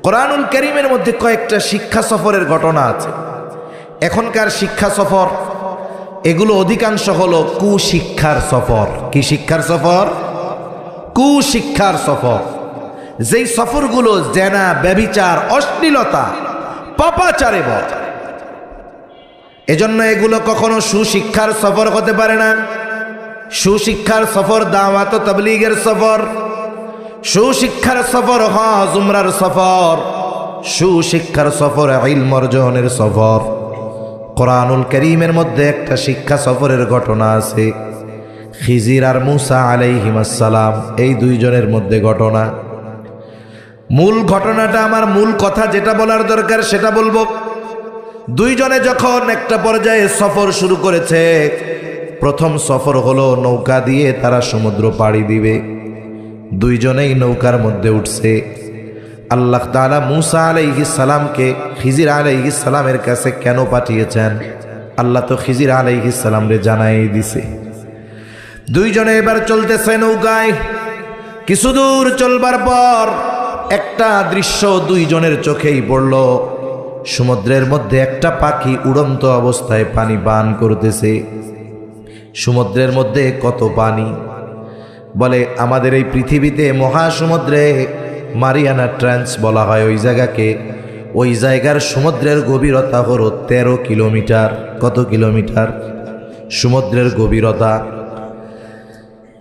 কোরআনুল কারীমের মধ্যে কয়েকটা শিক্ষা সফরের ঘটনা আছে। এখনকার শিক্ষা সফর এগুলো অধিকাংশ হলো কুশিক্ষার সফর। কি শিক্ষার সফর? কুশিক্ষার সফর। যেই সফরগুলো জেনা, ব্যভিচার, অশ্লীলতা, পাপাচারে ভরা। এজন্য এগুলো কখনো সুশিক্ষার সফর হতে পারে না। সুশিক্ষার সফর দাওয়াত ও তাবলীগের সফর, সুশিক্ষার সফর হজ উমরার সফর, সুশিক্ষার সফর ইলম অর্জনের সফর। কোরআনুল কারীমের মধ্যে একটা শিক্ষা সফরের ঘটনা আছে, খিজির আর মূসা আলাইহিস সালাম, এই দুইজনের মধ্যে ঘটনা। মূল ঘটনাটা, আমার মূল কথা যেটা বলার দরকার সেটা বলবো। দুইজনে যখন একটা পর্যায়ে সফর শুরু করেছে, প্রথম সফর হলো নৌকা দিয়ে তারা সমুদ্র পাড়ি দিবে। দুইজনেই নৌকার মধ্যে উঠছে। আল্লাহ তাআলা মূসা আলাইহিস সালামকে খিজির আলাইহিস সালামের কাছে কেন পাঠিয়েছেন, আল্লাহ তো খিজির আলাইহিস সালামরে জানাই দিছে। দুইজনে এবার চলতেছে নৌকায়। কিছু দূর চলবার পর একটা দৃশ্য দুইজনের চোখেই পড়ল। সমুদ্রের মধ্যে একটা পাখি উড়ন্ত অবস্থায় পানি পান করতেছে। সমুদ্রের মধ্যে কত পানি! বলে আমাদের এই পৃথিবীতে মহাসমুদ্রে মারিয়ানা ট্রেঞ্চ বলা হয় ওই জায়গাকে। ওই জায়গার সমুদ্রের গভীরতা হলো 13 কিলোমিটার। কত কিলোমিটার? সমুদ্রের গভীরতা।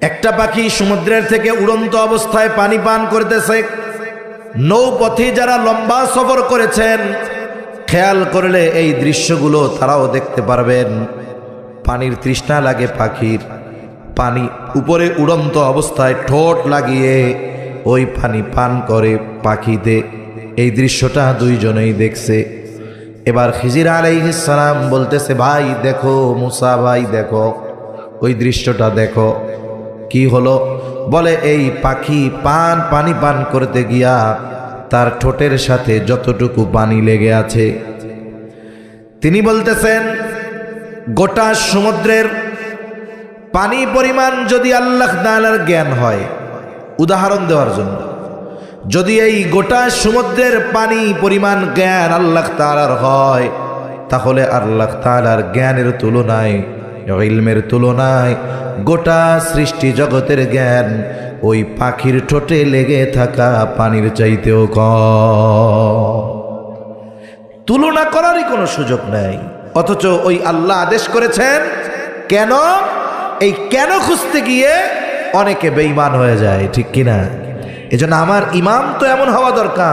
একটা পাখি সমুদ্রের থেকে উড়ন্ত অবস্থায় পানি পান করতেছে। নৌপথে যারা লম্বা সফর করেছেন, খেয়াল করলে এই দৃশ্যগুলো তারাও দেখতে পারবেন। পানির তৃষ্ণা লাগে পাখির, পানি উপরে উড়ন্ত অবস্থায় ঠোঁট লাগিয়ে ওই পানি পান করে পাখিতে। এই দৃশ্যটা দুইজনেই দেখছে। এবার খিজির আলাইহিস সালাম বলতেছে, ভাই দেখো, মূসা ভাই দেখো, ওই দৃশ্যটা দেখো। কি হলো? বলে এই পাখি পানি পান করতে গিয়া তার ঠোঁটের সাথে যতটুকু পানি লেগে আছে, তিনি বলতেছেন গোটা সমুদ্রের পানি পরিমাণ যদি আল্লাহ তাআলার জ্ঞান হয়, উদাহরণ দেওয়ার জন্য, যদি এই গোটা সমুদ্রের পানি পরিমাণ জ্ঞান আল্লাহ তাআলার হয়, তাহলে আল্লাহ তাআলার জ্ঞানের তুলনায়, ইলমের তুলনায় গোটা সৃষ্টি জগতের জ্ঞান ওই পাখির ঠোঁটে লেগে থাকা পানির চাইতেও কম। তুলনা করারই কোনো সুযোগ নাই। অথচ ওই আল্লাহ আদেশ করেছেন। কেন? এই কেন খুঁজতে গিয়ে অনেকে বেঈমান হয়ে যায়, ঠিক কিনা? এজন্য আমার ইমাম তো এমন হওয়া দরকার।